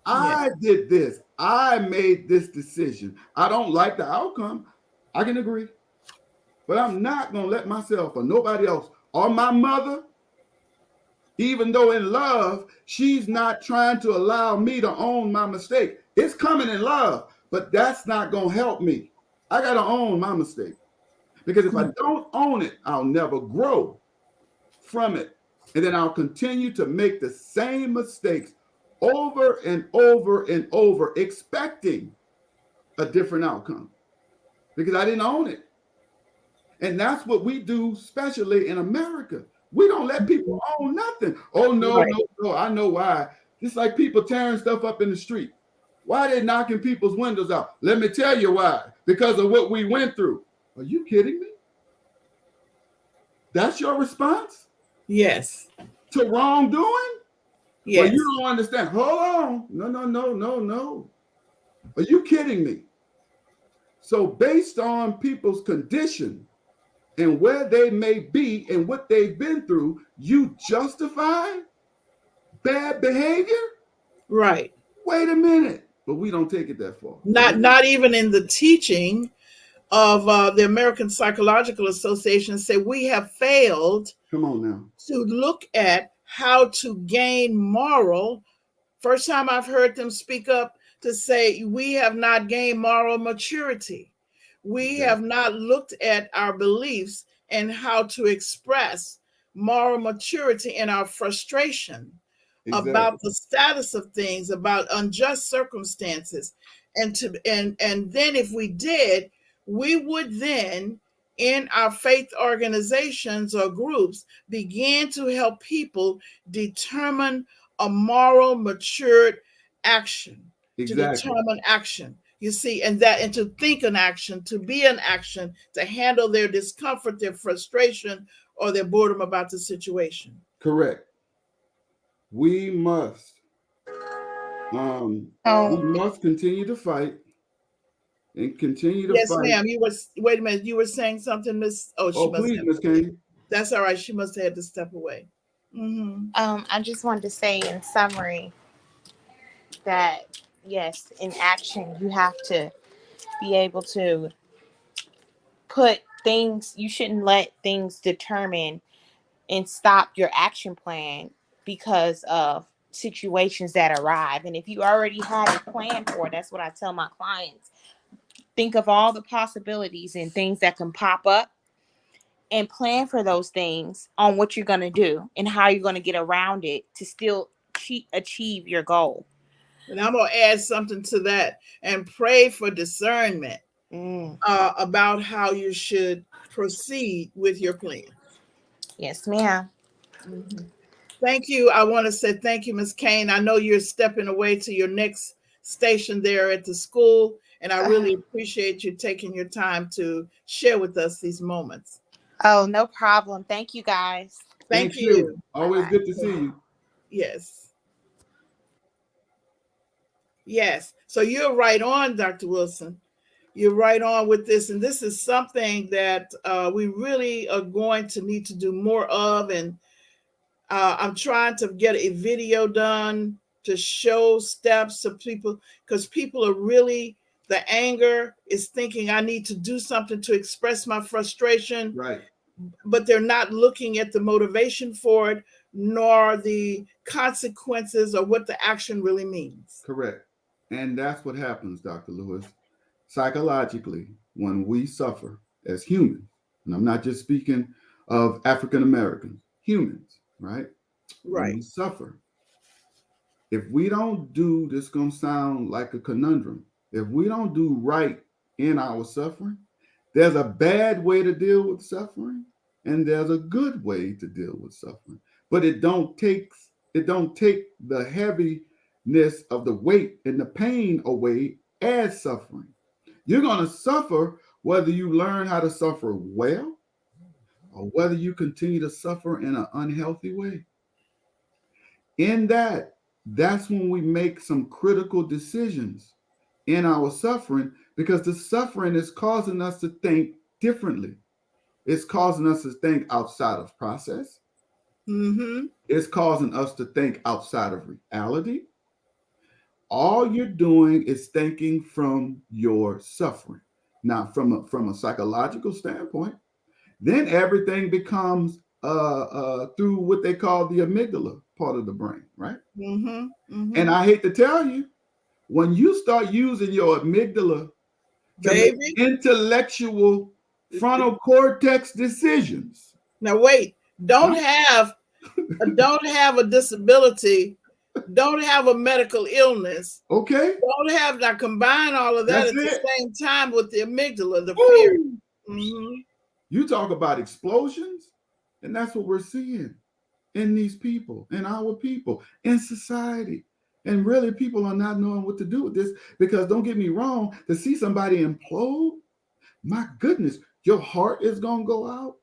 I did this. I made this decision. I don't like the outcome. I can agree. But I'm not going to let myself or nobody else or my mother, even though in love, she's not trying to allow me to own my mistake. It's coming in love, but that's not going to help me. I got to own my mistake. Because if I don't own it, I'll never grow from it. And then I'll continue to make the same mistakes over and over and over, expecting a different outcome because I didn't own it. And that's what we do, especially in America. We don't let people own nothing. Oh, no, no, I know why. It's like people tearing stuff up in the street. Why are they knocking people's windows out? Let me tell you why. Because of what we went through. Are you kidding me? That's your response? Yes. To wrongdoing? Yes. Well, you don't understand. Hold on. No. Are you kidding me? So based on people's condition and where they may be and what they've been through, you justify bad behavior? Right. Wait a minute. But we don't take it that far. Not even in the teaching of the American Psychological Association say we have failed Come on now. to look at how to gain moral. First time I've heard them speak up to say we have not gained moral maturity. We have not looked at our beliefs and how to express moral maturity in our frustration about the status of things, about unjust circumstances. And then if we did, we would then in our faith organizations or groups begin to help people determine a moral matured action, to determine action. You see, and to think an action, to be an action, to handle their discomfort, their frustration, or their boredom about the situation. Correct. We must continue to fight and continue to fight. Yes, ma'am. You were, wait a minute, you were saying something, Miss. Oh, please, Miss Kane. That's all right. She must have had to step away. I just wanted to say in summary that yes, in action, you have to be able to put things, you shouldn't let things determine and stop your action plan because of situations that arrive. And if you already had a plan for it, that's what I tell my clients. Think of all the possibilities and things that can pop up and plan for those things on what you're going to do and how you're going to get around it to still achieve your goal. And I'm going to add something to that and pray for discernment about how you should proceed with your plan. Yes, ma'am. Thank you. I want to say thank you, Ms. Kane. I know you're stepping away to your next station there at the school, and I really appreciate you taking your time to share with us these moments. Oh, no problem. Thank you, guys. Thank you. Always good to see you. Yes. Yes. So you're right on, Dr. Wilson. You're right on with this. And this is something that we really are going to need to do more of. And I'm trying to get a video done to show steps to people, because people are really, the anger is thinking I need to do something to express my frustration. Right. But they're not looking at the motivation for it, nor the consequences or what the action really means. Correct. And that's what happens, Dr. Lewis. Psychologically, when we suffer as humans, and I'm not just speaking of African Americans, humans, right? When we suffer, if we don't do, this is going to sound like a conundrum, if we don't do right in our suffering, There's a bad way to deal with suffering, and there's a good way to deal with suffering. But it don't take the heaviness of the weight and the pain away as suffering. You're going to suffer whether you learn how to suffer well or whether you continue to suffer in an unhealthy way. In that's when we make some critical decisions in our suffering, because the suffering is causing us to think differently. It's causing us to think outside of process. Mm-hmm. It's causing us to think outside of reality. All you're doing is thinking from your suffering. Now, from a psychological standpoint, then everything becomes through what they call the amygdala part of the brain, right? Mm-hmm. Mm-hmm. And I hate to tell you, when you start using your amygdala to make Baby. intellectual frontal cortex decisions. Now wait, don't have a disability, don't have a medical illness. Okay. Don't have now combine all of that That's at the it. same time with the amygdala, the Woo! fear. Mm-hmm. You talk about explosions, and that's what we're seeing in these people, in our people, in society. And really, people are not knowing what to do with this, because don't get me wrong, to see somebody implode, my goodness, your heart is going to go out.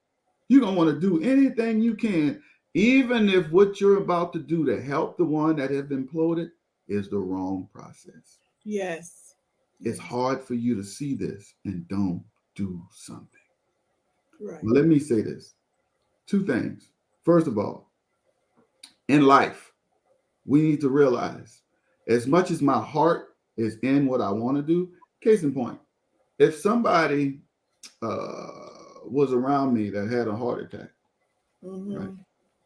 You're going to want to do anything you can, even if what you're about to do to help the one that has imploded is the wrong process. Yes. It's hard for you to see this and don't do something. Right. Well, let me say this. Two things. First of all, in life, we need to realize, as much as my heart is in what I want to do, case in point, if somebody was around me that had a heart attack, Mm-hmm. right?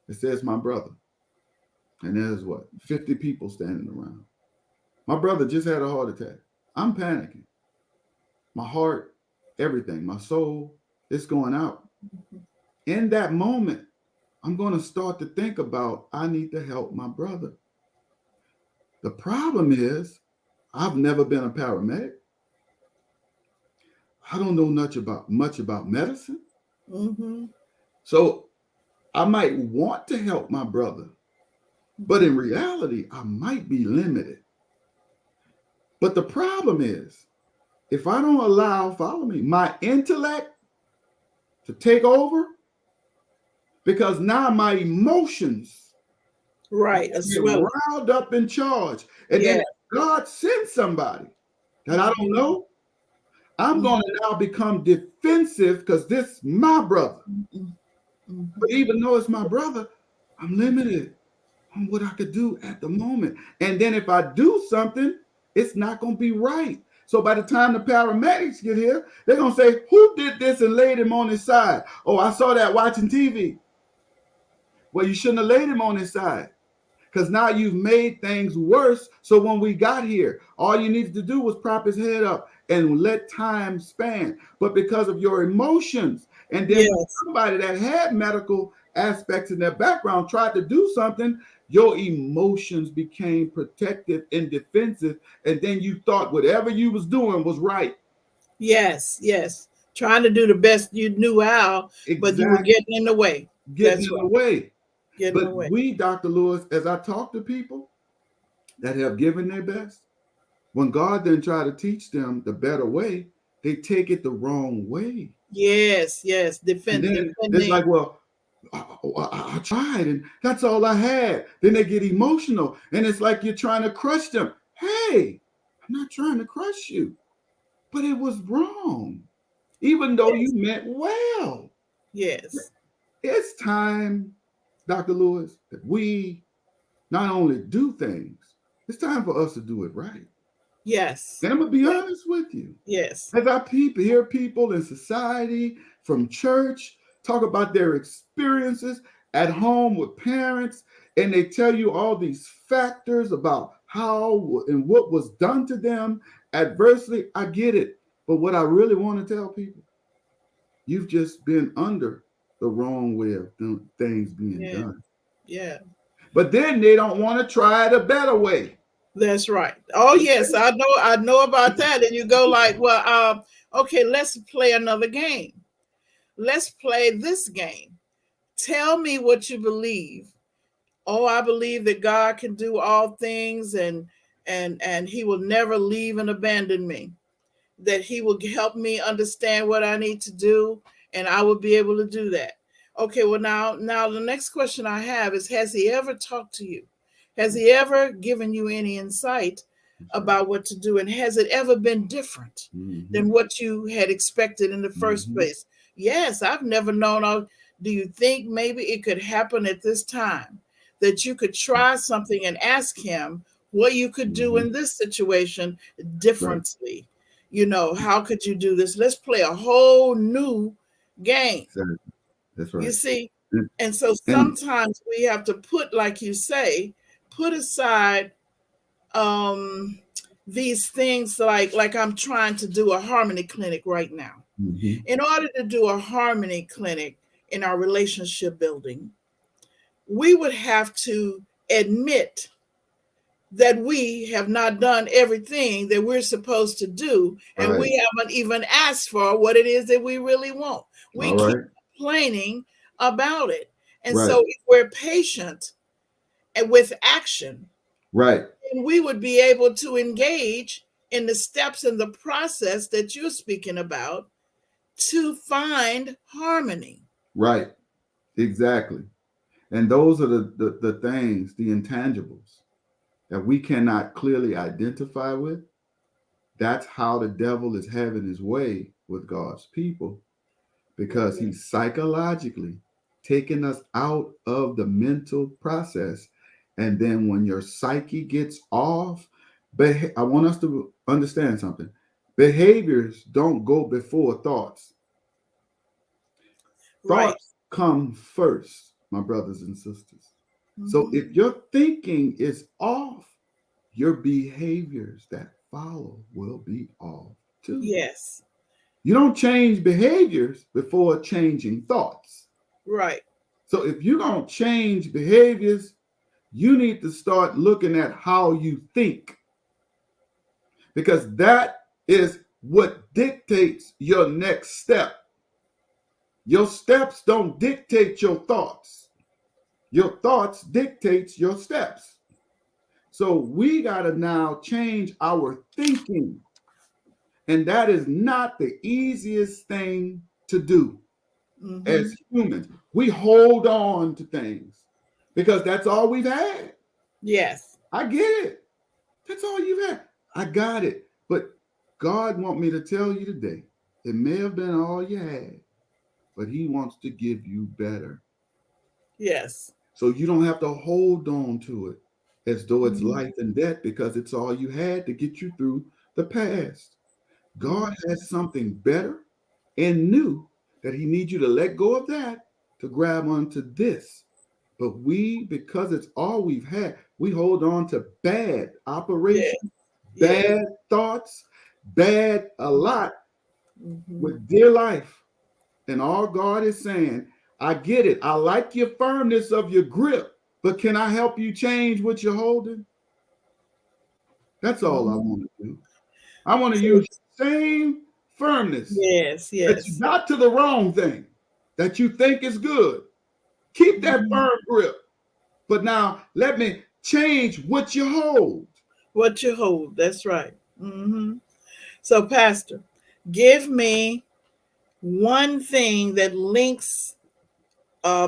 It says my brother, and there's 50 people standing around. My brother just had a heart attack. I'm panicking. My heart, everything, my soul, it's going out. Mm-hmm. In that moment, I'm going to start to think about, I need to help my brother. The problem is, I've never been a paramedic. I don't know much about medicine. Mm-hmm. So I might want to help my brother, but in reality, I might be limited. But the problem is, if I don't allow, follow me, my intellect to take over, because now my emotions Right. get As well. riled up in charge. And then if God sends somebody that I don't know, I'm going to now become defensive because this is my brother. Mm-hmm. But even though it's my brother, I'm limited on what I could do at the moment. And then if I do something, it's not going to be right. So by the time the paramedics get here, they're going to say, who did this and laid him on his side? Oh, I saw that watching TV. Well, you shouldn't have laid him on his side, because now you've made things worse. So when we got here, all you needed to do was prop his head up and let time span. But because of your emotions, and then somebody that had medical aspects in their background tried to do something, your emotions became protective and defensive. And then you thought whatever you was doing was right. Yes. Trying to do the best you knew how, but you were getting in the way. Getting in the way. But we, Dr. Lewis, as I talk to people that have given their best, when God then try to teach them the better way, they take it the wrong way. Yes. Defending. It's like, well, I tried and that's all I had. Then they get emotional and it's like you're trying to crush them. Hey, I'm not trying to crush you, but it was wrong, even though you meant well. Yes. It's time, Dr. Lewis, that we not only do things, it's time for us to do it right. Yes. And I'm going to be honest with you. Yes. As I hear people in society, from church, talk about their experiences at home with parents, and they tell you all these factors about how and what was done to them adversely, I get it. But what I really want to tell people, you've just been under the wrong way of things being done. Yeah. But then they don't want to try the better way. That's right. Oh yes, I know about that. And you go like, well, Okay, let's play another game. Let's play this game. Tell me what you believe. Oh, I believe that God can do all things, and he will never leave and abandon me. That he will help me understand what I need to do, and I will be able to do that. Okay, well, now the next question I have is, has he ever talked to you? Has he ever given you any insight about what to do? And has it ever been different than what you had expected in the first place? Yes, I've never known. Do you think maybe it could happen at this time, that you could try something and ask him what you could do in this situation Right. differently? How could you do this? Let's play a whole new game. Exactly. That's You right. see? And, And so and sometimes we have to put, like you say, put aside um these things, like I'm trying to do a harmony clinic right now. In order to do a harmony clinic in our relationship building, we would have to admit that we have not done everything that we're supposed to do, and right. we haven't even asked for what it is that we really want. We All keep right. complaining about it. And Right. so if we're patient and with action, Right. then we would be able to engage in the steps and the process that you're speaking about to find harmony. Right. Exactly. And those are the things, the intangibles that we cannot clearly identify with. That's how the devil is having his way with God's people, because he's psychologically taking us out of the mental process. And then when your psyche gets off, I want us to understand something. Behaviors don't go before thoughts. Right. Thoughts come first, my brothers and sisters. So Mm-hmm. if your thinking is off, your behaviors that follow will be off too. Yes. You don't change behaviors before changing thoughts. Right. So if you're going to change behaviors, you need to start looking at how you think, because that is what dictates your next step. Your steps don't dictate your thoughts. Your thoughts dictates your steps. So we got to now change our thinking. And that is not the easiest thing to do Mm-hmm. as humans. We hold on to things because that's all we've had. Yes. I get it. That's all you've had. I got it. But God wants me to tell you today, it may have been all you had, but he wants to give you better. Yes. So you don't have to hold on to it as though it's Mm-hmm. life and death, because it's all you had to get you through the past. God has something better and new that he needs you to let go of that to grab onto this. But we, because it's all we've had, we hold on to bad Yes. operations, Yes. bad thoughts, bad a lot Mm-hmm. with dear life. And all God is saying, I get it. I like your firmness of your grip, but can I help you change what you're holding? That's all I Mm-hmm. want to do. I want to So, use the same firmness yes. that you Yes. got to the wrong thing that you think is good. Keep that Mm-hmm. firm grip. But now let me change what you hold. What you hold. That's right. Mm-hmm. So, Pastor, give me one thing that links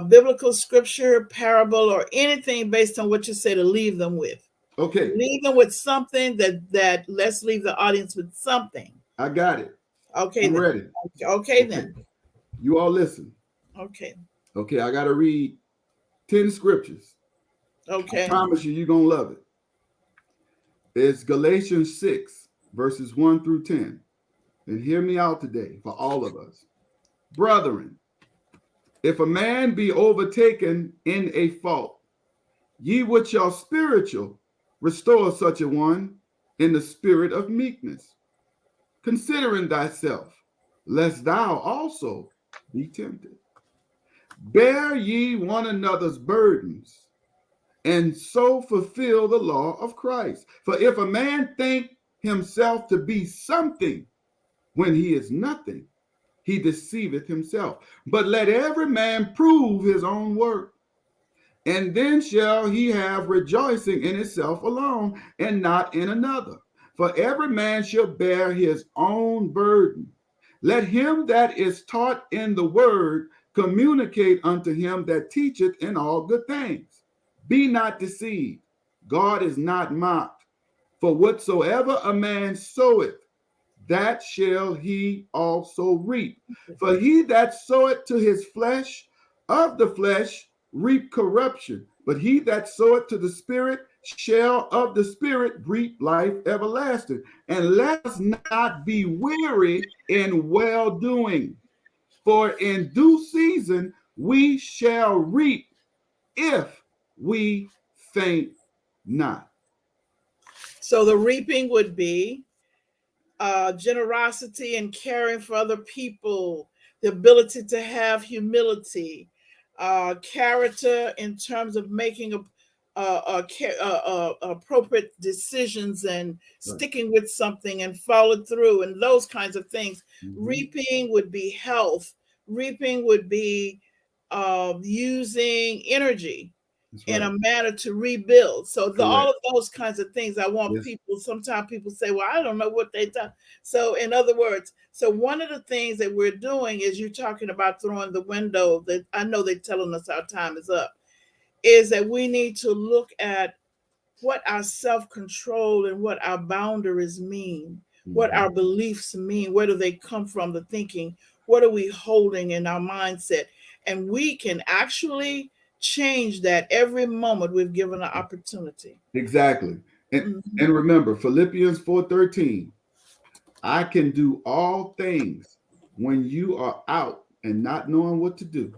biblical scripture, parable, or anything based on what you say to leave them with. Okay, Leave them with something that let's leave the audience with something. I got it. Okay I'm then. ready. Okay Okay, then. you all listen. Okay. Okay, I got to read 10 scriptures. I Okay. promise you, you're going to love it. It's Galatians 6, verses 1 through 10. And hear me out today for all of us. Brethren, if a man be overtaken in a fault, ye which are spiritual, restore such a one in the spirit of meekness, considering thyself, lest thou also be tempted. Bear ye one another's burdens, and so fulfill the law of Christ. For if a man think himself to be something when he is nothing, he deceiveth himself. But let every man prove his own work, and then shall he have rejoicing in himself alone, and not in another. For every man shall bear his own burden. Let him that is taught in the word communicate unto him that teacheth in all good things. Be not deceived. God is not mocked. For whatsoever a man soweth, that shall he also reap. For he that soweth to his flesh, of the flesh reap corruption. But he that soweth to the Spirit shall of the Spirit reap life everlasting. And let us not be weary in well doing, for in due season we shall reap if we faint not. So the reaping would be generosity and caring for other people, the ability to have humility, character in terms of making appropriate decisions and Right. sticking with something and follow through and those kinds of things. Mhm. Reaping would be health. Reaping would be using energy That's in right. a manner to rebuild. So all Correct. of those kinds of things, I want Yes. people, sometimes people say, well, I don't know what they done. So in other words, so one of the things that we're doing is you're talking about throwing the window that I know they're telling us our time is up, is that we need to look at what our self-control and what our boundaries mean, what Mhm. our beliefs mean, where do they come from, the thinking, what are we holding in our mindset? And we can actually change that every moment we've given an opportunity. Exactly. And Mhm. remember, Philippians 4:13, I can do all things when you are out and not knowing what to do.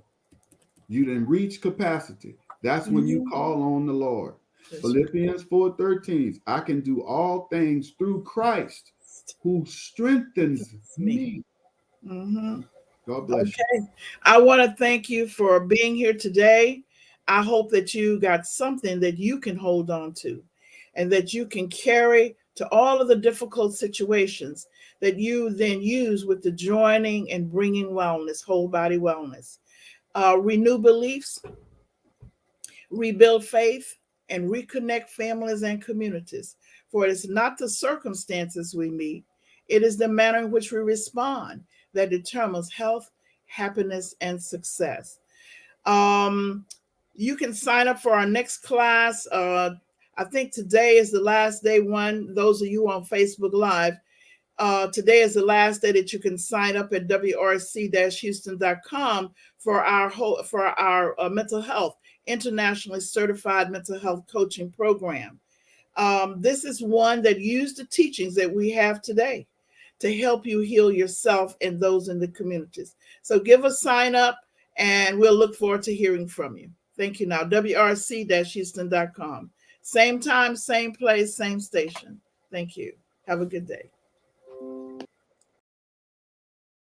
You didn't reach capacity. That's when you Mhm. call on the Lord. That's right. Philippians 4:13, I can do all things through Christ who strengthens It's me. me. Mhm. God bless you. Okay. I want to thank you for being here today. I hope that you got something that you can hold on to and that you can carry to all of the difficult situations that you then use with the joining and bringing wellness, whole body wellness. Renew beliefs, rebuild faith, and reconnect families and communities. For it is not the circumstances we meet, it is the manner in which we respond that determines health, happiness, and success. Um, you can sign up for our next class. I think today is the last day one. Those of you on Facebook Live, today is the last day that you can sign up at wrc-houston.com for our mental health, internationally certified mental health coaching program. This is one that used the teachings that we have today to help you heal yourself and those in the communities. So give a sign up and we'll look forward to hearing from you. Thank you now. wrc-houston.com. Same time, same place, same station. Thank you. Have a good day.